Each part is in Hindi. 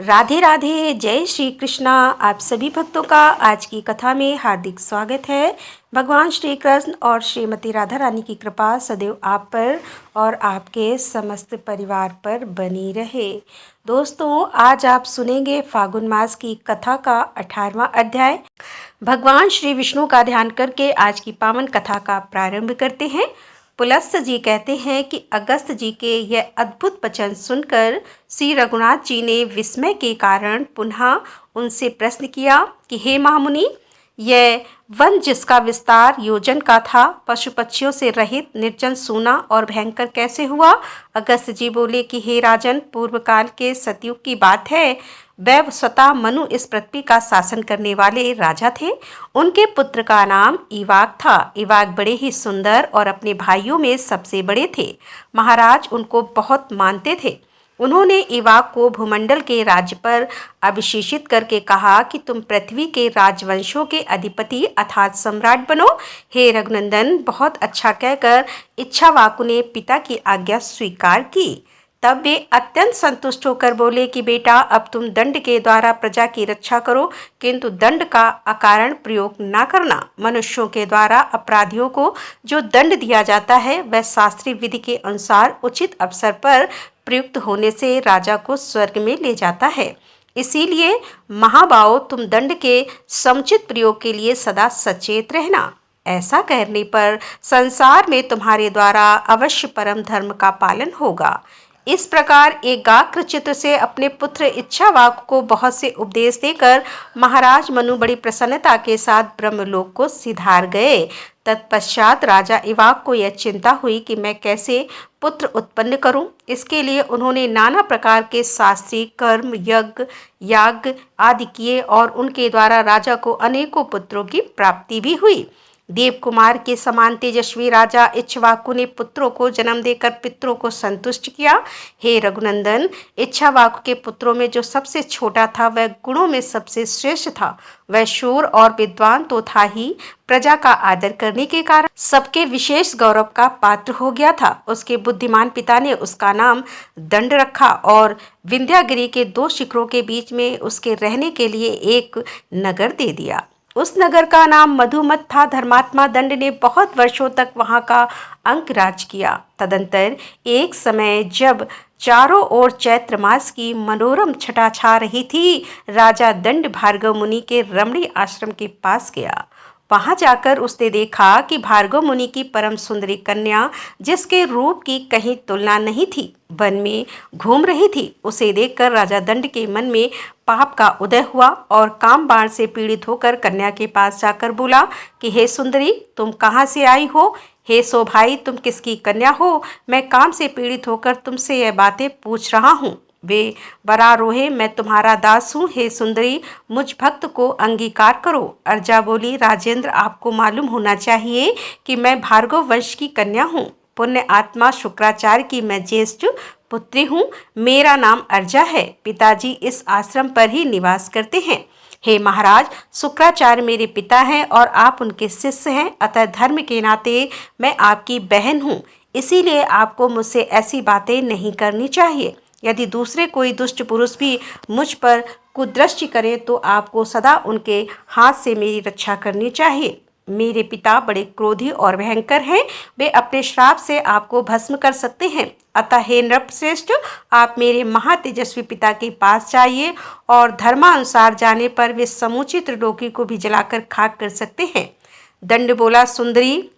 राधे राधे, जय श्री कृष्णा। आप सभी भक्तों का आज की कथा में हार्दिक स्वागत है। भगवान श्री कृष्ण और श्रीमती राधा रानी की कृपा सदैव आप पर और आपके समस्त परिवार पर बनी रहे। दोस्तों, आज आप सुनेंगे फागुन मास की कथा का 18वां अध्याय। भगवान श्री विष्णु का ध्यान करके आज की पावन कथा का प्रारंभ करते हैं। पुलस्त जी कहते हैं कि अगस्त जी के यह अद्भुत वचन सुनकर श्री रघुनाथ जी ने विस्मय के कारण पुनः उनसे प्रश्न किया कि हे महामुनि, यह वन जिसका विस्तार योजन का था, पशु पक्षियों से रहित, निर्जन, सूना और भयंकर कैसे हुआ? अगस्त जी बोले कि हे राजन, पूर्व काल के सतयुग की बात है। वह स्वतः मनु इस पृथ्वी का शासन करने वाले राजा थे। उनके पुत्र का नाम इवाक था। इवाक बड़े ही सुंदर और अपने भाइयों में सबसे बड़े थे। महाराज उनको बहुत मानते थे। उन्होंने इवाक को भूमंडल के राज्य पर अभिषेचित करके कहा कि तुम पृथ्वी के राजवंशों के अधिपति अर्थात सम्राट बनो। हे रघुनंदन, बहुत अच्छा कहकर इच्छावाकु ने पिता की आज्ञा स्वीकार की। तब वे अत्यंत संतुष्ट होकर बोले कि बेटा, अब तुम दंड के द्वारा प्रजा की रक्षा करो, किंतु दंड का अकारण प्रयोग न करना। मनुष्यों के द्वारा अपराधियों को जो दंड दिया जाता है वह शास्त्रीय विधि के अनुसार उचित अवसर पर प्रयुक्त होने से राजा को स्वर्ग में ले जाता है। इसीलिए महाबाओ, तुम दंड के समुचित प्रयोग के लिए सदा सचेत रहना। ऐसा करने पर संसार में तुम्हारे द्वारा अवश्य परम धर्म का पालन होगा। इस प्रकार एकाग्र चित्त से अपने पुत्र इच्छावाकु को बहुत से उपदेश देकर महाराज मनु बड़ी प्रसन्नता के साथ ब्रह्मलोक को सिधार गए। तत्पश्चात राजा इवाक को यह चिंता हुई कि मैं कैसे पुत्र उत्पन्न करूं। इसके लिए उन्होंने नाना प्रकार के शास्त्रीय कर्म, यज्ञ, याग आदि किए और उनके द्वारा राजा को अनेकों पुत्रों की प्राप्ति भी हुई। देव कुमार के समान तेजस्वी राजा इच्छावाकु ने पुत्रों को जन्म देकर पितरों को संतुष्ट किया। हे रघुनंदन, इच्छावाकु के पुत्रों में जो सबसे छोटा था वह गुणों में सबसे श्रेष्ठ था। वह शूर और विद्वान तो था ही, प्रजा का आदर करने के कारण सबके विशेष गौरव का पात्र हो गया था। उसके बुद्धिमान पिता ने उसका नाम दंड रखा और विंध्यागिरी के 2 शिखरों के बीच में उसके रहने के लिए एक नगर दे दिया। उस नगर का नाम मधुमत था। धर्मात्मा दंड ने बहुत वर्षों तक वहां का अंकराज किया। तदंतर एक समय जब चारों ओर चैत्र मास की मनोरम छटा छा रही थी, राजा दंड भार्गव मुनि के रमणी आश्रम के पास गया। वहां जाकर उसने देखा कि भार्गव मुनि की परम सुंदरी कन्या, जिसके रूप की कहीं तुलना नहीं थी, वन में घूम रही थी। उसे देखकर राजा दंड के मन में पाप का उदय हुआ और काम बाण से पीड़ित होकर कन्या के पास जाकर बोला कि हे सुंदरी, तुम कहाँ से आई हो? हे सो भाई, तुम किसकी कन्या हो? मैं काम से पीड़ित होकर तुमसे यह बातें पूछ रहा हूँ। वे बरा रोहे, मैं तुम्हारा दास हूँ। हे सुंदरी, मुझ भक्त को अंगीकार करो। अर्जा बोली, राजेंद्र, आपको मालूम होना चाहिए कि मैं भार्गव वंश की कन्या हूँ। पुण्य आत्मा शुक्राचार्य की मैं ज्येष्ठ पुत्री हूँ। मेरा नाम अर्जा है। पिताजी इस आश्रम पर ही निवास करते हैं। हे महाराज, शुक्राचार्य मेरे पिता हैं और आप उनके शिष्य हैं, अतः धर्म के नाते मैं आपकी बहन हूँ। इसीलिए आपको मुझसे ऐसी बातें नहीं करनी चाहिए। यदि दूसरे कोई दुष्ट पुरुष भी मुझ पर कुदृष्टि करे तो आपको सदा उनके हाथ से मेरी रक्षा करनी चाहिए। मेरे पिता बड़े क्रोधी और भयंकर हैं। वे अपने श्राप से आपको भस्म कर सकते हैं। अतः हे नृपश्रेष्ठ, आप मेरे महातेजस्वी पिता के पास जाइए और धर्मानुसार जाने पर वे समूची त्रिलोकी को भी जलाकर खाक कर सकते हैं। दंड बोला, सुंदरी,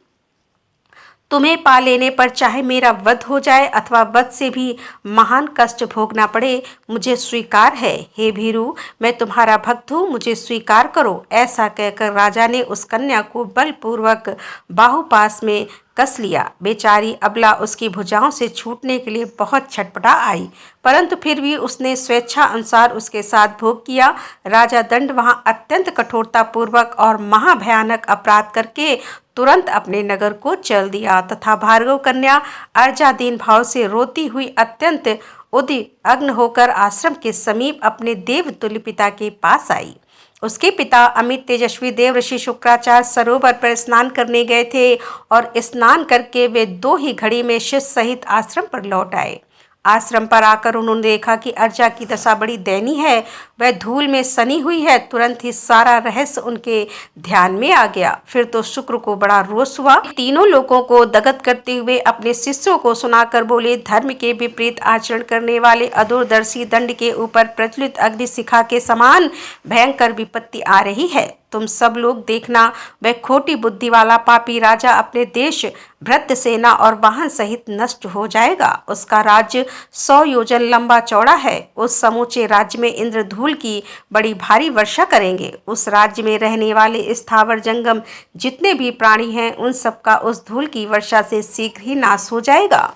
तुम्हें पा लेने पर चाहे मेरा वध हो जाए अथवा वध से भी महान कष्ट भोगना पड़े, मुझे स्वीकार है। हे भीरू, मैं तुम्हारा भक्त हूँ, मुझे स्वीकार करो। ऐसा कहकर राजा ने उस कन्या को बलपूर्वक बाहुपास में कस लिया। बेचारी अबला उसकी भुजाओं से छूटने के लिए बहुत छटपटा आई, परंतु फिर भी उसने स्वेच्छा अनुसार उसके साथ भोग किया। राजा दंड वहां अत्यंत कठोरता पूर्वक और महाभयानक अपराध करके तुरंत अपने नगर को चल दिया तथा भार्गव कन्या अर्जा दीन भाव से रोती हुई अत्यंत उद्विग्न होकर आश्रम के समीप अपने देवतुल्य पिता के पास आई। उसके पिता अमित तेजस्वी देव ऋषि शुक्राचार्य सरोवर पर स्नान करने गए थे और स्नान करके वे 2 ही घड़ी में शिष्य सहित आश्रम पर लौट आए। आश्रम पर आकर उन्होंने देखा कि अर्जा की दशा बड़ी दयनीय है, वह धूल में सनी हुई है। तुरंत ही सारा रहस्य उनके ध्यान में आ गया। फिर तो शुक्र को बड़ा रोष हुआ। तीनों लोगों को दगत करते हुए अपने शिष्यों को सुनाकर बोले, धर्म के विपरीत आचरण करने वाले अदूरदर्शी दंड के ऊपर प्रज्वलित अग्निशिखा के समान भयंकर विपत्ति आ रही है। तुम सब लोग देखना, वह खोटी बुद्धि वाला पापी राजा अपने देश, भृत्य सेना और वाहन सहित नष्ट हो जाएगा। उसका राज्य 100 योजन लंबा चौड़ा है। उस समूचे राज्य में इंद्र धूल की बड़ी भारी वर्षा करेंगे। उस राज्य में रहने वाले स्थावर जंगम जितने भी प्राणी हैं, उन सबका उस धूल की वर्षा से शीघ्र ही नाश हो जाएगा।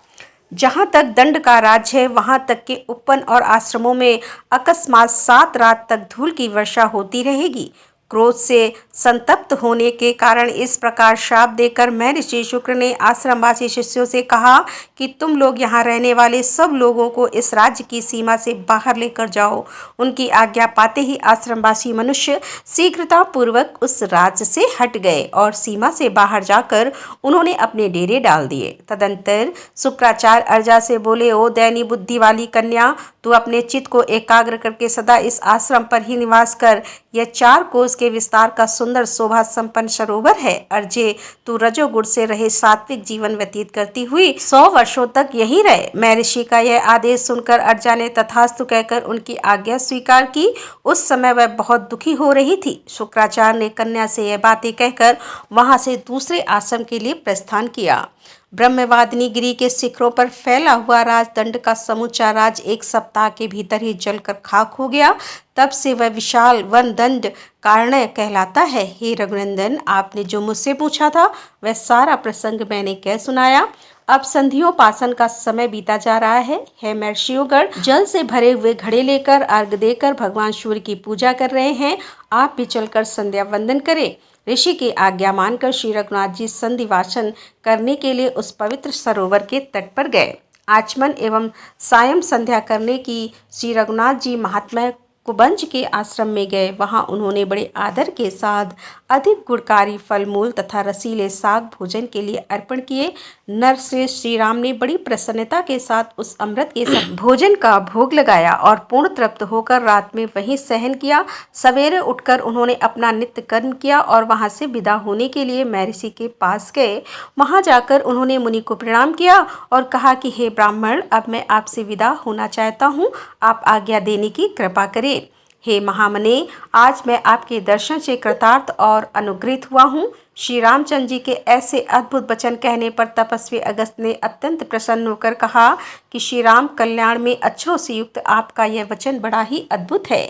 जहाँ तक दंड का राज्य है, वहाँ तक के उपवन और आश्रमों में अकस्मात 7 रात तक धूल की वर्षा होती रहेगी। क्रोध से संतप्त होने के कारण इस प्रकार श्राप देकर मैं ऋषि शुक्र ने आश्रमवासी शिष्यों से कहा कि तुम लोग यहाँ रहने वाले सब लोगों को इस राज्य की सीमा से बाहर लेकर जाओ। उनकी आज्ञा पाते ही आश्रमवासी मनुष्य शीघ्रता पूर्वक उस राज्य से हट गए और सीमा से बाहर जाकर उन्होंने अपने डेरे डाल दिए। तदंतर शुक्राचार्य अर्जा से बोले, ओ दैनी बुद्धि वाली कन्या, तू अपने चित्त को एकाग्र करके सदा इस आश्रम पर ही निवास कर। यह 4 कोस के विस्तार का सुंदर शोभा संपन्न सरोवर है। अर्जे, तू रजोगुण से रहे सात्विक जीवन व्यतीत करती हुई 100 वर्षों तक यहीं रहे। मैं ऋषि का यह आदेश सुनकर अर्जा ने तथास्तु कहकर उनकी आज्ञा स्वीकार की। उस समय वह बहुत दुखी हो रही थी। शुक्राचार्य ने कन्या से यह बातें कहकर वहां से दूसरे आश्रम के लिए प्रस्थान किया। ब्रह्मवादिनी गिरी के शिखरों पर फैला हुआ राजदंड का समूचा राज 1 सप्ताह के भीतर ही जलकर खाक हो गया। तब से वह विशाल वन दंड कारण कहलाता है। हे रघुनंदन, आपने जो मुझसे पूछा था वह सारा प्रसंग मैंने कह सुनाया। अब संध्योपासन का समय बीता जा रहा है। महर्षियोगण जल से भरे हुए घड़े लेकर अर्घ देकर भगवान सूर्य की पूजा कर रहे हैं। आप भी चलकर संध्या वंदन करें। ऋषि की आज्ञा मानकर श्री रघुनाथ जी संधिवासन करने के लिए उस पवित्र सरोवर के तट पर गए। आचमन एवं सायं संध्या करने की श्री रघुनाथ जी महात्मा कुबंज के आश्रम में गए। वहां उन्होंने बड़े आदर के साथ अधिक गुणकारी फल मूल तथा रसीले साग भोजन के लिए अर्पण किए। नरश्रेष्ठ श्री राम ने बड़ी प्रसन्नता के साथ उस अमृत के साथ भोजन का भोग लगाया और पूर्ण तृप्त होकर रात में वहीं सहन किया। सवेरे उठकर उन्होंने अपना नित्य कर्म किया और वहां से विदा होने के लिए महर्षि के पास गए। वहां जाकर उन्होंने मुनि को प्रणाम किया और कहा कि हे ब्राह्मण, अब मैं आपसे विदा होना चाहता हूँ, आप आज्ञा देने की कृपा करें। हे महामने, आज मैं आपके दर्शन से कृतार्थ और अनुग्रहित हुआ हूँ। श्री रामचंद्र जी के ऐसे अद्भुत वचन कहने पर तपस्वी अगस्त ने अत्यंत प्रसन्न होकर कहा कि श्री राम कल्याण में अक्षरों से युक्त आपका यह वचन बड़ा ही अद्भुत है।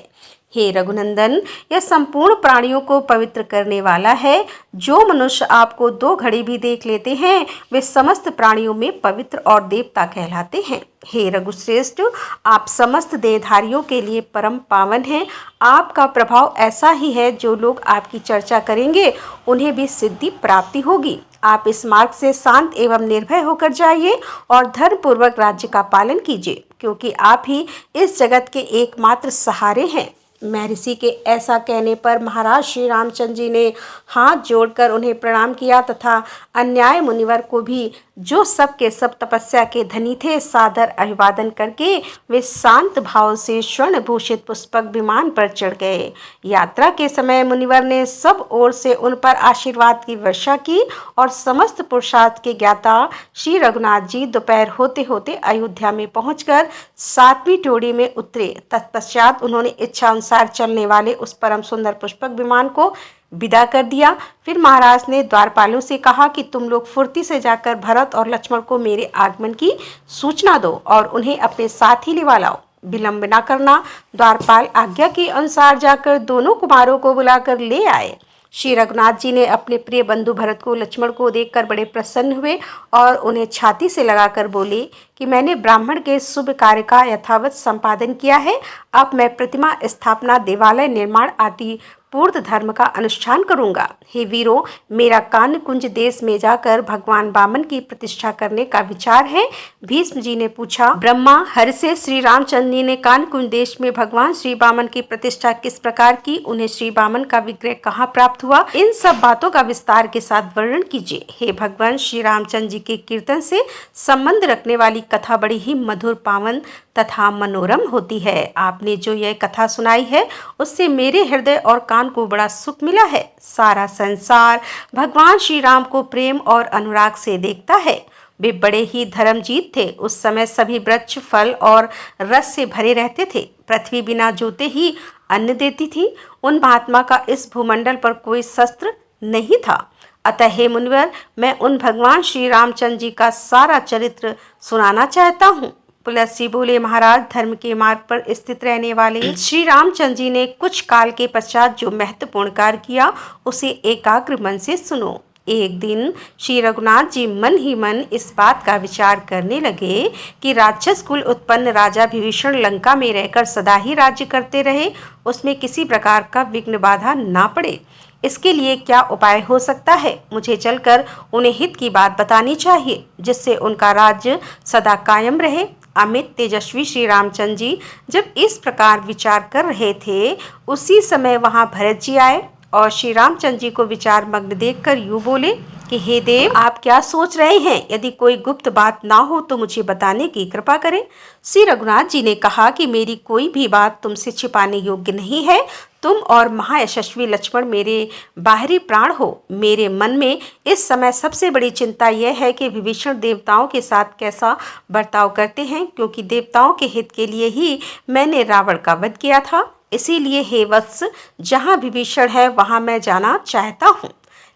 हे रघुनंदन, यह संपूर्ण प्राणियों को पवित्र करने वाला है। जो मनुष्य आपको 2 घड़ी भी देख लेते हैं, वे समस्त प्राणियों में पवित्र और देवता कहलाते हैं। हे रघुश्रेष्ठ, आप समस्त देहधारियों के लिए परम पावन हैं। आपका प्रभाव ऐसा ही है, जो लोग आपकी चर्चा करेंगे उन्हें भी सिद्धि प्राप्ति होगी। आप इस मार्ग से शांत एवं निर्भय होकर जाइए और धर्म पूर्वक राज्य का पालन कीजिए, क्योंकि आप ही इस जगत के एकमात्र सहारे हैं। महर्षि के ऐसा कहने पर महाराज श्री रामचंद्र जी ने हाथ जोड़कर उन्हें प्रणाम किया तथा अन्याय मुनिवर को भी, जो सब के सब तपस्या के धनी थे, सादर अभिवादन करके वे शांत भाव से स्वर्ण भूषित पुष्पक विमान पर चढ़ गए। यात्रा के समय मुनिवर ने सब ओर से उन पर आशीर्वाद की वर्षा की और समस्त पुरुषार्थ के ज्ञाता श्री रघुनाथ जी दोपहर होते होते अयोध्या में पहुंचकर 7वीं टोड़ी में उतरे। तत्पश्चात उन्होंने इच्छा अनुसार चलने वाले उस परम सुंदर पुष्पक विमान को विदा कर दिया। फिर महाराज ने द्वारपालों से कहा कि तुम लोग फुर्ती से जाकर भरत और लक्ष्मण को मेरे आगमन की सूचना दो और उन्हें अपने साथ ही लिवा लाओ। विलंब न करना। द्वारपाल आज्ञा के अनुसार जाकर दोनों कुमारों को बुलाकर ले आए। श्री रघुनाथ जी ने अपने प्रिय बंधु भरत को लक्ष्मण को देखकर बड़े प्रसन्न हुए और उन्हें छाती से लगाकर बोले कि मैंने ब्राह्मण के शुभ कार्य का यथावत संपादन किया है। अब मैं प्रतिमा स्थापना, देवालय निर्माण आदि पूर्ण धर्म का अनुष्ठान करूंगा। हे वीरों, मेरा कानकुंज देश में जाकर भगवान वामन की प्रतिष्ठा करने का विचार है। भीष्म जी ने पूछा, ब्रह्मा हरि से श्री रामचंद्र जी ने कानकुंज देश में भगवान श्री वामन की प्रतिष्ठा किस प्रकार की, उन्हें श्री वामन का विग्रह कहाँ प्राप्त हुआ, इन सब बातों का विस्तार के साथ वर्णन कीजिए। हे भगवान श्री रामचंद्र जी के कीर्तन से संबंध रखने वाली कथा बड़ी ही मधुर, पावन तथा मनोरम होती है। आपने जो यह कथा सुनाई है उससे मेरे हृदय और कान को बड़ा सुख मिला है। सारा संसार भगवान श्री राम को प्रेम और अनुराग से देखता है। वे बड़े ही धर्मजीत थे। उस समय सभी वृक्ष फल और रस से भरे रहते थे। पृथ्वी बिना जोते ही अन्न देती थी। उन महात्मा का इस भूमंडल पर कोई शस्त्र नहीं था। अतः हे मुनिवर, मैं उन भगवान श्री रामचंद्र जी का सारा चरित्र सुनाना चाहता हूँ। तुलसी बोले, महाराज, धर्म के मार्ग पर स्थित रहने वाले श्री रामचंद्र जी ने कुछ काल के पश्चात जो महत्वपूर्ण कार्य किया उसे एकाग्र मन से सुनो। एक दिन श्री रघुनाथ जी मन ही मन इस बात का विचार करने लगे कि राक्षस कुल उत्पन्न राजा विभीषण लंका में रहकर सदा ही राज्य करते रहे, उसमें किसी प्रकार का विघ्न बाधा ना पड़े। इसके लिए क्या उपाय हो सकता है? मुझे चलकर उन्हें हित की बात बतानी चाहिए, जिससे उनका राज्य सदा कायम रहे। अमित तेजस्वी श्री रामचंद्र जी जब इस प्रकार विचार कर रहे थे, उसी समय वहां भरत जी आए और श्री रामचंद्र जी को विचार मग्न देखकर यूं बोले कि हे देव, आप क्या सोच रहे हैं? यदि कोई गुप्त बात ना हो तो मुझे बताने की कृपा करें। श्री रघुनाथ जी ने कहा कि मेरी कोई भी बात तुमसे छिपाने योग्य नहीं है। तुम और महायशस्वी लक्ष्मण मेरे बाहरी प्राण हो। मेरे मन में इस समय सबसे बड़ी चिंता यह है कि विभीषण देवताओं के साथ कैसा बर्ताव करते हैं, क्योंकि देवताओं के हित के लिए ही मैंने रावण का वध किया था। इसीलिए हे वत्स, जहाँ विभीषण है वहाँ मैं जाना चाहता हूँ।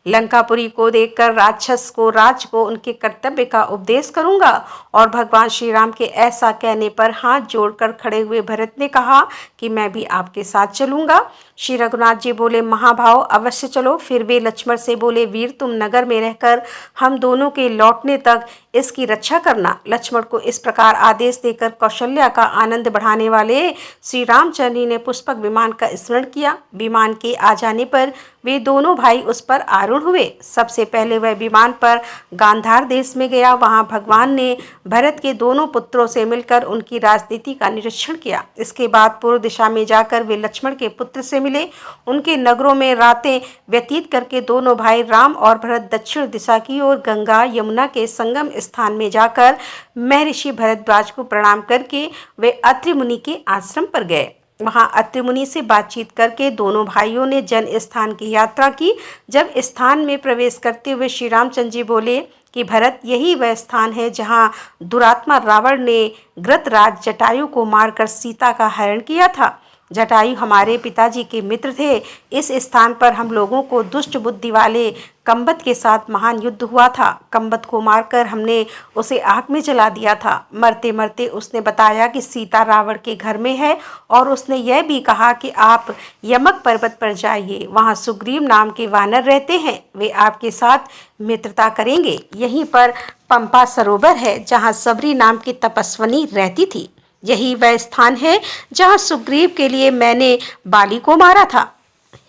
लंकापुरी को देखकर राक्षस को राज को उनके कर्तव्य का उपदेश करूंगा। और भगवान श्री राम के ऐसा कहने पर हाथ जोड़कर खड़े हुए भरत ने कहा कि मैं भी आपके साथ चलूंगा। श्री रघुनाथ जी बोले, महाभाव, अवश्य चलो। फिर वे लक्ष्मण से बोले, वीर, तुम नगर में रहकर हम दोनों के लौटने तक इसकी रक्षा करना। लक्ष्मण को इस प्रकार आदेश देकर कौशल्या का आनंद बढ़ाने वाले श्री रामचंद्र ने पुष्पक विमान का स्मरण किया। विमान के आ जाने पर वे दोनों भाई उस पर आरूढ़ हुए। सबसे पहले वह विमान पर गांधार देश में गया। वहां भगवान ने भरत के दोनों पुत्रों से मिलकर उनकी राजनीति का निरीक्षण किया। इसके बाद पूर्व दिशा में जाकर वे लक्ष्मण के पुत्र से मिले। उनके नगरों में रातें व्यतीत करके दोनों भाई राम और भरत दक्षिण दिशा की ओर गंगा यमुना के संगम स्थान में जाकर महर्षि भरद्वाज को प्रणाम करके वे अत्रि मुनि के आश्रम पर गए। वहां अत्रि मुनि से बातचीत करके दोनों भाइयों ने जन स्थान की यात्रा की। जब स्थान में प्रवेश करते हुए श्री रामचंद्र जी बोले कि भरत, यही वह स्थान है जहां दुरात्मा रावण ने घृतराज जटायु को मारकर सीता का हरण किया था। जटायु हमारे पिताजी के मित्र थे। इस स्थान पर हम लोगों को दुष्ट बुद्धि वाले कंबत के साथ महान युद्ध हुआ था। कंबत को मारकर हमने उसे आग में जला दिया था। मरते मरते उसने बताया कि सीता रावण के घर में है और उसने यह भी कहा कि आप यमक पर्वत पर जाइए, वहां सुग्रीव नाम के वानर रहते हैं, वे आपके साथ मित्रता करेंगे। यहीं पर पंपा सरोवर है जहाँ सबरी नाम की तपस्विनी रहती थी। यही वह स्थान है जहाँ सुग्रीव के लिए मैंने बाली को मारा था।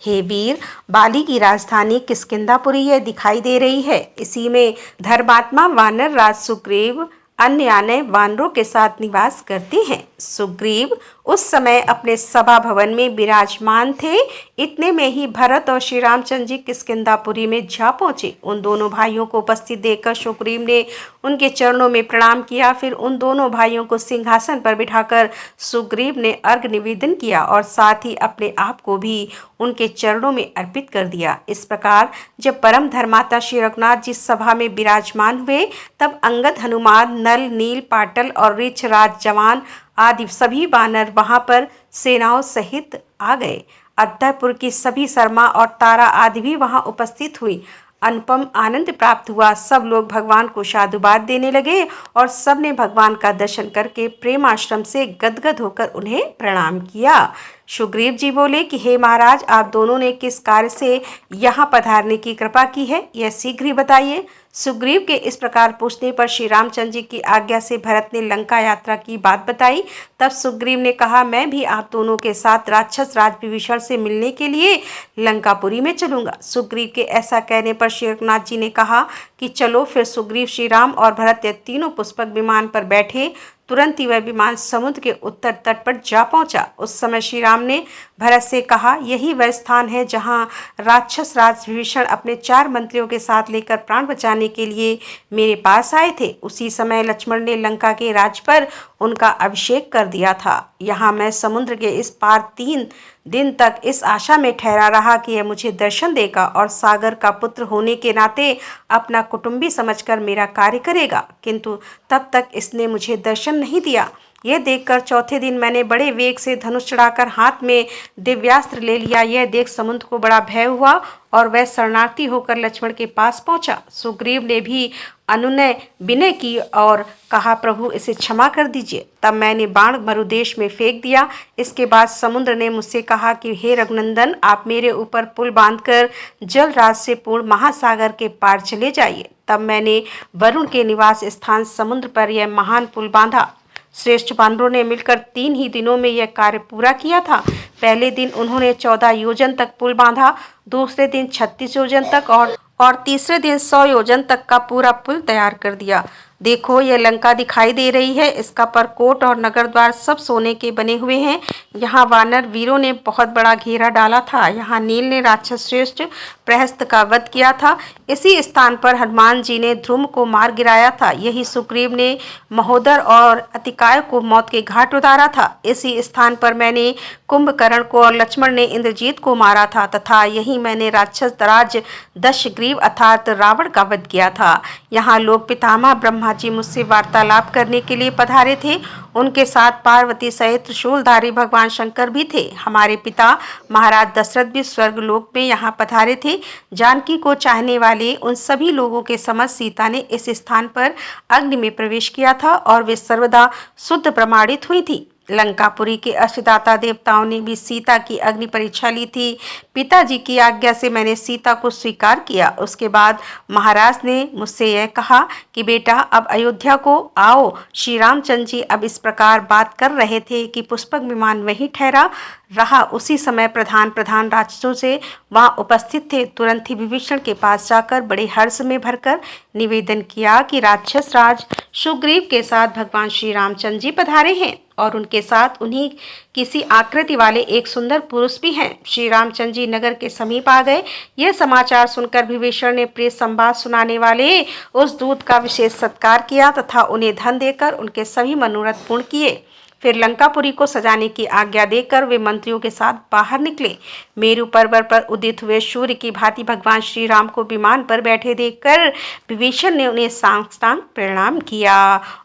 हे वीर, बाली की राजधानी किष्किंधापुरी यह दिखाई दे रही है। इसी में धर्मात्मा वानर राज सुग्रीव अन्य वानरों के साथ निवास करते हैं। सुग्रीव उस समय अपने सभा भवन में विराजमान थे। इतने में ही भरत और श्री रामचंद्र जी किष्किंधापुरी में जा पहुंचे। उन दोनों भाइयों को उपस्थित देखकर सुग्रीव ने उनके चरणों में प्रणाम किया। फिर उन दोनों भाइयों को सिंहासन पर बिठाकर सुग्रीव ने अर्घ निवेदन किया और साथ ही अपने आप को भी उनके चरणों में अर्पित कर दिया। इस प्रकार जब परम धर्माता श्री रघुनाथ जी सभा में विराजमान हुए, तब अंगद, हनुमान, नल, नील, पाटल और ऋक्षराज, जवान आदि सभी वानर वहां पर सेनाओं सहित आ गए। अद्धपुर की सभी शर्मा और तारा आदि भी वहां उपस्थित हुई। अनुपम आनंद प्राप्त हुआ। सब लोग भगवान को साधुवाद देने लगे और सबने भगवान का दर्शन करके प्रेमाश्रम से गदगद होकर उन्हें प्रणाम किया। सुग्रीव जी बोले कि हे महाराज, आप दोनों ने किस कार्य से यहाँ पधारने की कृपा की है, यह शीघ्र ही बताइए। सुग्रीव के इस प्रकार पूछने पर श्री रामचंद्र जी की आज्ञा से भरत ने लंका यात्रा की बात बताई। तब सुग्रीव ने कहा, मैं भी आप दोनों के साथ राक्षस राज विभीषण से मिलने के लिए लंकापुरी में चलूंगा। सुग्रीव के ऐसा कहने पर श्री रघुनाथ जी ने कहा कि चलो। फिर सुग्रीव, श्री राम और भरत तीनों पुष्पक विमान पर बैठे। तुरंत ही वह विमान समुद्र के उत्तर तट पर जा पहुंचा। उस समय श्री राम ने भरत से कहा, यही वह स्थान है जहां राक्षस राज विभीषण अपने 4 मंत्रियों के साथ लेकर प्राण बचाने के लिए मेरे पास आए थे। उसी समय लक्ष्मण ने लंका के राज पर उनका अभिषेक कर दिया था। यहाँ मैं समुद्र के इस पार 3 दिन तक इस आशा में ठहरा रहा कि यह मुझे दर्शन देगा और सागर का पुत्र होने के नाते अपना कुटुंबी समझकर मेरा कार्य करेगा, किंतु तब तक इसने मुझे दर्शन नहीं दिया। यह देखकर चौथे दिन मैंने बड़े वेग से धनुष चढ़ाकर हाथ में दिव्यास्त्र ले लिया। यह देख समुद्र को बड़ा भय हुआ और वह शरणार्थी होकर लक्ष्मण के पास पहुंचा। सुग्रीव ने भी अनुनय विनय की और कहा, प्रभु इसे क्षमा कर दीजिए। तब मैंने बाण मरुदेश में फेंक दिया। इसके बाद समुद्र ने मुझसे कहा कि हे रघुनंदन, आप मेरे ऊपर पुल बांधकर जलराज से पूर्ण महासागर के पार चले जाइए। तब मैंने वरुण के निवास स्थान समुद्र पर यह महान पुल बांधा। श्रेष्ठ वानरों ने मिलकर 3 ही दिनों में यह कार्य पूरा किया था। पहले दिन उन्होंने 14 योजन तक पुल बांधा, दूसरे दिन 36 योजन तक और तीसरे दिन 100 योजन तक का पूरा पुल तैयार कर दिया। देखो, यह लंका दिखाई दे रही है। इसका परकोट और नगर द्वार सब सोने के बने हुए हैं। यहाँ वानर वीरों ने बहुत बड़ा घेरा डाला था। यहाँ नील ने राक्षस श्रेष्ठ प्रहस्त का वध किया था। इसी स्थान पर हनुमान जी ने ध्रुव को मार गिराया था। यही सुग्रीव ने महोदर और अतिकाय को मौत के घाट उतारा था। इसी स्थान पर मैंने कुंभकर्ण को और लक्ष्मण ने इंद्रजीत को मारा था तथा यही मैंने राक्षस राज दशग्रीव अर्थात रावण का वध किया था। यहाँ लोग पितामह ब्रह्मा जी मुझसे वार्तालाप करने के लिए पधारे थे। उनके साथ पार्वती सहित त्रिशूलधारी भगवान शंकर भी थे। हमारे पिता महाराज दशरथ भी स्वर्गलोक में यहाँ पधारे थे। जानकी को चाहने वाले उन सभी लोगों के समझ सीता ने इस स्थान पर अग्नि में प्रवेश किया था और वे सर्वदा शुद्ध प्रमाणित हुई थी। लंकापुरी के अष्टदाता देवताओं ने भी सीता की अग्नि परीक्षा ली थी। पिताजी की आज्ञा से मैंने सीता को स्वीकार किया। उसके बाद महाराज ने मुझसे यह कहा कि बेटा, अब अयोध्या को आओ। श्री रामचंद्र जी अब इस प्रकार बात कर रहे थे कि पुष्पक विमान वहीं ठहरा रहा। उसी समय प्रधान राक्षसों से वहां उपस्थित थे। तुरंत ही विभीषण के पास जाकर बड़े हर्ष में भरकर निवेदन किया कि राक्षस राज सुग्रीव के साथ भगवान श्री रामचंद्र जी पधारे हैं और उनके साथ उन्हीं किसी आकृति वाले एक सुंदर पुरुष भी हैं। श्री रामचंद्र जी नगर के समीप आ गए। यह समाचार सुनकर विभीषण ने प्रिय संवाद सुनाने वाले उस दूत का विशेष सत्कार किया तथा उन्हें धन देकर उनके सभी मनोरथ पूर्ण किए। फिर लंकापुरी को सजाने की आज्ञा देकर वे मंत्रियों के साथ बाहर निकले। मेरु पर्वत पर उदित हुए सूर्य की भांति भगवान श्री राम को विमान पर बैठे देखकर विभीषण ने उन्हें साष्टांग प्रणाम किया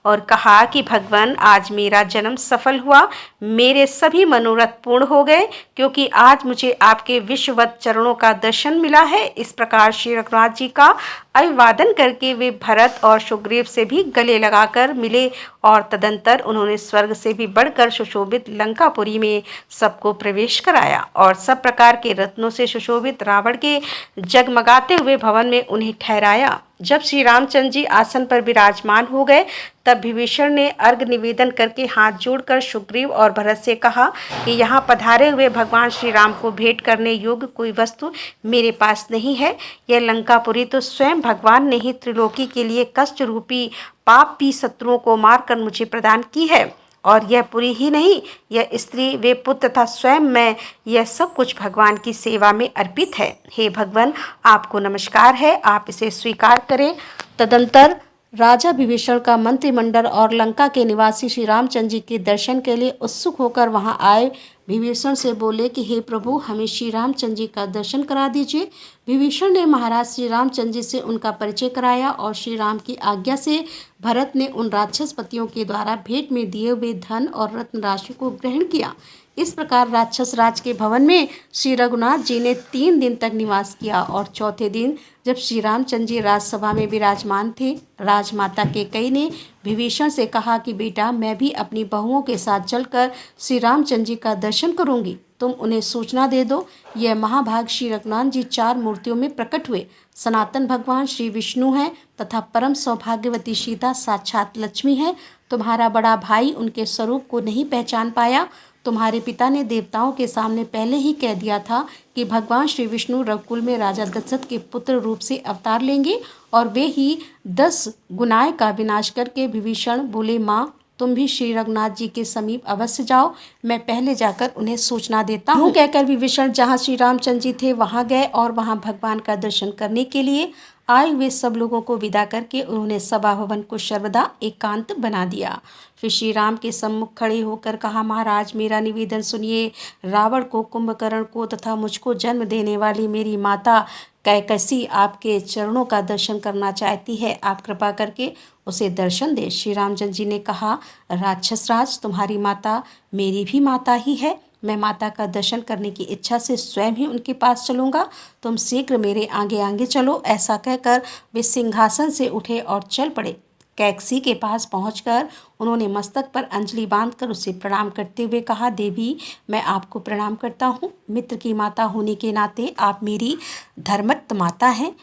और कहा कि भगवान, आज मेरा जन्म सफल हुआ। मेरे सभी मनोरथ पूर्ण हो गए क्योंकि आज मुझे आपके विश्ववत चरणों का दर्शन मिला है। इस प्रकार श्री रघुनाथ जी का अभिवादन करके वे भरत और सुग्रीव से भी गले लगाकर मिले और तदंतर उन्होंने स्वर्ग से भी बढ़कर सुशोभित लंकापुरी में सबको प्रवेश कराया और सब प्रकार के रत्नों से सुशोभित रावण के जगमगाते हुए भवन में उन्हें ठहराया। जब श्री रामचंद्र जी आसन पर विराजमान हो गए तब विभीषण ने अर्घ निवेदन करके हाथ जोड़कर सुग्रीव और भरत से कहा कि यहाँ पधारे हुए भगवान श्री राम को भेंट करने योग्य कोई वस्तु मेरे पास नहीं है। यह लंकापुरी तो स्वयं भगवान ने ही त्रिलोकी के लिए कष्ट रूपी पापी शत्रुओं को मारकर मुझे प्रदान की है और यह पुरी ही नहीं, यह स्त्री, वे पुत्र तथा स्वयं मैं, यह सब कुछ भगवान की सेवा में अर्पित है। हे भगवान, आपको नमस्कार है, आप इसे स्वीकार करें। तदंतर राजा विभीषण का मंत्रिमंडल और लंका के निवासी श्री रामचंद्र जी के दर्शन के लिए उत्सुक होकर वहां आए। विभीषण से बोले कि हे प्रभु, हमें श्री रामचंद्र जी का दर्शन करा दीजिए। विभीषण ने महाराज श्री रामचंद्र जी से उनका परिचय कराया और श्री राम की आज्ञा से भरत ने उन राक्षस पतियों के द्वारा भेंट में दिए हुए धन और रत्न राशि को ग्रहण किया। इस प्रकार राक्षस राज के भवन में श्री रघुनाथ जी ने 3 दिन तक निवास किया और चौथे दिन जब श्री रामचंद्र जी राजसभा में विराजमान थे, राजमाता कैकेयी ने विभीषण से कहा कि बेटा, मैं भी अपनी बहुओं के साथ चलकर श्री रामचंद्र जी का दर्शन करूंगी। तुम उन्हें सूचना दे दो, यह महाभाग श्री रघुनाथ जी 4 मूर्तियों में प्रकट हुए। सनातन भगवान श्री विष्णु हैं तथा परम सौभाग्यवती सीता साक्षात लक्ष्मी है। तुम्हारा बड़ा भाई उनके स्वरूप को नहीं पहचान पाया। तुम्हारे पिता ने देवताओं के सामने पहले ही कह दिया था कि भगवान श्री विष्णु रघुकुल में राजा दशरथ के पुत्र रूप से अवतार लेंगे और वे ही 10 गुनाह का विनाश करके। विभीषण बोले, माँ, तुम भी श्री रघुनाथ जी के समीप अवश्य जाओ, मैं पहले जाकर उन्हें सूचना देता हूँ। कहकर विभीषण जहाँ श्री रामचंद्र जी थे वहाँ गए और वहाँ भगवान का दर्शन करने के लिए आए हुए सब लोगों को विदा करके उन्होंने सभा भवन को सर्वदा एकांत बना दिया। फिर श्री राम के सम्मुख खड़े होकर कहा, महाराज, मेरा निवेदन सुनिए। रावण को, कुंभकर्ण को तथा मुझको जन्म देने वाली मेरी माता कैकसी आपके चरणों का दर्शन करना चाहती है। आप कृपा करके उसे दर्शन दे। श्री रामचंद्र जी ने कहा, राक्षस राज, तुम्हारी माता मेरी भी माता ही है। मैं माता का दर्शन करने की इच्छा से स्वयं ही उनके पास चलूँगा। तुम शीघ्र मेरे आगे आगे चलो। ऐसा कहकर वे सिंहासन से उठे और चल पड़े। कैकसी के पास पहुंचकर उन्होंने मस्तक पर अंजलि बांधकर उसे प्रणाम करते हुए कहा, देवी, मैं आपको प्रणाम करता हूँ। मित्र की माता होने के नाते आप मेरी धर्मत माता हैं।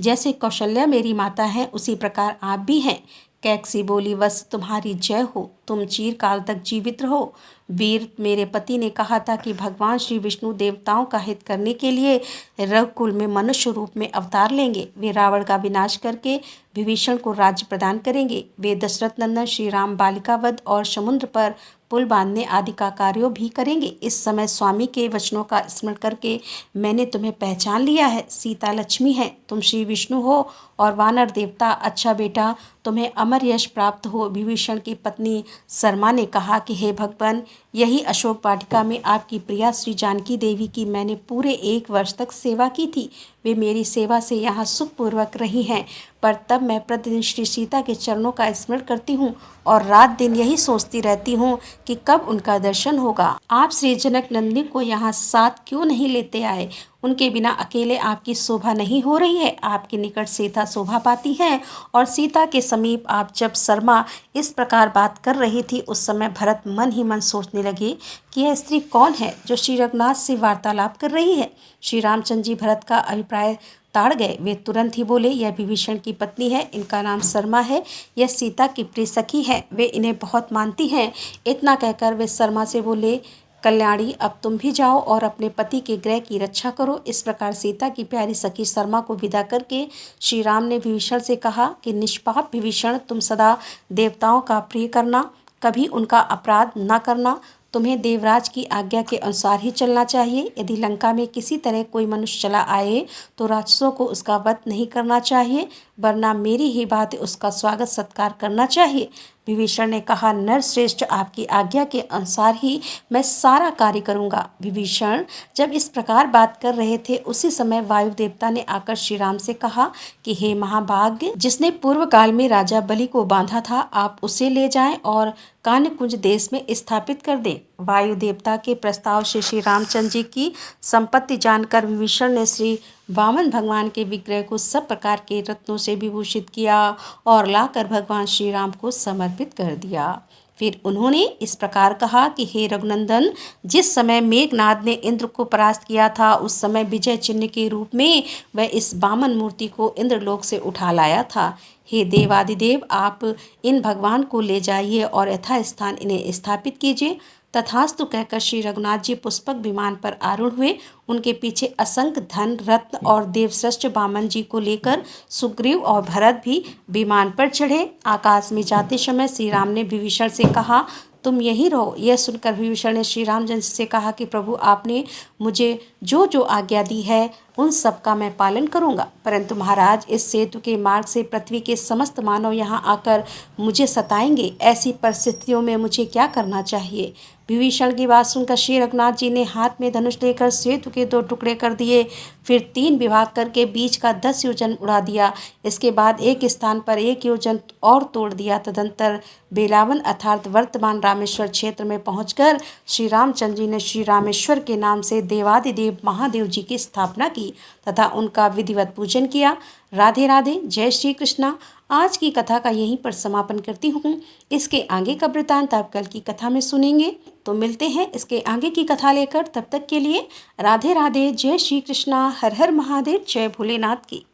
जैसे कौशल्या मेरी माता है, उसी प्रकार आप भी हैं। कैकसी बोली, बस तुम्हारी जय हो, तुम चिरकाल तक जीवित रहो। वीर, मेरे पति ने कहा था कि भगवान श्री विष्णु देवताओं का हित करने के लिए रघुकुल में मनुष्य रूप में अवतार लेंगे। वे रावण का विनाश करके विभीषण को राज्य प्रदान करेंगे। वे दशरथ नंदन श्री राम बालिका वध और समुद्र पर पुल बांधने आदि का कार्यों भी करेंगे। इस समय स्वामी के वचनों का स्मरण करके मैंने तुम्हें पहचान लिया है। सीता लक्ष्मी है, तुम श्री विष्णु हो और वानर देवता। अच्छा बेटा, तुम्हें अमर यश प्राप्त हो। विभीषण की पत्नी शर्मा ने कहा कि हे भगवान, यही अशोक वाटिका में आपकी प्रिया श्री जानकी देवी की मैंने पूरे 1 वर्ष तक सेवा की थी। वे मेरी सेवा से यहाँ सुखपूर्वक रही हैं, पर तब मैं प्रतिदिन श्री सीता के चरणों का स्मरण करती हूँ और रात दिन यही सोचती रहती हूँ कि कब उनका दर्शन होगा। आप श्री जनक नंदिनी को यहाँ साथ क्यों नहीं लेते आए? उनके बिना अकेले आपकी शोभा नहीं हो रही है। आपके निकट सीता शोभा पाती है। और सीता के समीप आप जब शर्मा इस प्रकार बात कर रही थी, उस समय भरत मन ही मन सोचने लगे कि यह स्त्री कौन है जो श्री रघुनाथ से वार्तालाप कर रही है। श्री रामचंद्र जी भरत का अभिप्राय ताड़ गए। वे तुरंत ही बोले, यह विभीषण की पत्नी है, इनका नाम शर्मा है, यह सीता की प्रिय सखी है, वे इन्हें बहुत मानती हैं। इतना कहकर वे शर्मा से बोले, कल्याणी, अब तुम भी जाओ और अपने पति के गृह की रक्षा करो। इस प्रकार सीता की प्यारी सखी शर्मा को विदा करके श्री राम ने विभीषण से कहा कि निष्पाप विभीषण, तुम सदा देवताओं का प्रिय करना, कभी उनका अपराध न करना। तुम्हें देवराज की आज्ञा के अनुसार ही चलना चाहिए। यदि लंका में किसी तरह कोई मनुष्य चला आए तो राक्षसों को उसका वध नहीं करना चाहिए, वरना मेरी ही बात उसका स्वागत सत्कार करना चाहिए। विभीषण ने कहा, नरश्रेष्ठ, आपकी आज्ञा के अनुसार ही मैं सारा कार्य करूंगा। विभीषण जब इस प्रकार बात कर रहे थे, उसी समय वायु देवता ने आकर श्री राम से कहा कि हे महाभाग्य, जिसने पूर्व काल में राजा बलि को बांधा था, आप उसे ले जाएं और कान्यकुंज देश में स्थापित कर दें। वायु देवता के प्रस्ताव से श्री रामचंद्र जी की संपत्ति जानकर विभीषण ने श्री वामन भगवान के विग्रह को सब प्रकार के रत्नों से विभूषित किया और लाकर भगवान श्री राम को समर्पित कर दिया। फिर उन्होंने इस प्रकार कहा कि हे रघुनंदन, जिस समय मेघनाद ने इंद्र को परास्त किया था, उस समय विजय चिन्ह के रूप में वह इस वामन मूर्ति को इंद्रलोक से उठा लाया था। हे देवादिदेव, आप इन भगवान को ले जाइए और यथास्थान इन्हें स्थापित कीजिए। तथास्तु कहकर श्री रघुनाथ जी पुष्पक विमान पर आरूढ़ हुए। उनके पीछे असंख्य धन रत्न और देवश्रेष्ठ वामन जी को लेकर सुग्रीव और भरत भी विमान पर चढ़े। आकाश में जाते समय श्री राम ने विभीषण से कहा, तुम यहीं रहो। यह सुनकर विभीषण ने श्री रामचंद्र से कहा कि प्रभु, आपने मुझे जो जो आज्ञा दी है उन सब का मैं पालन करूंगा। परंतु महाराज, इस सेतु के मार्ग से पृथ्वी के समस्त मानव यहाँ आकर मुझे सताएंगे। ऐसी परिस्थितियों में मुझे क्या करना चाहिए? विभीषण की बात सुनकर श्री रघुनाथ जी ने हाथ में धनुष लेकर सेतु के 2 टुकड़े कर दिए, फिर 3 विभाग करके बीच का 10 योजन उड़ा दिया। इसके बाद एक स्थान पर 1 योजन और तोड़ दिया। तदंतर बेलावन अर्थात वर्तमान रामेश्वर क्षेत्र में पहुंचकर श्री रामचंद्र जी ने श्री रामेश्वर के नाम से देवादिदेव महादेव जी की स्थापना की तथा उनका विधिवत पूजन किया। राधे राधे, जय श्री कृष्णा। आज की कथा का यहीं पर समापन करती हूँ। इसके आगे का वृतांत आप कल की कथा में सुनेंगे। तो मिलते हैं इसके आगे की कथा लेकर। तब तक के लिए राधे राधे, जय श्री कृष्णा, हर हर महादेव, जय भोलेनाथ की।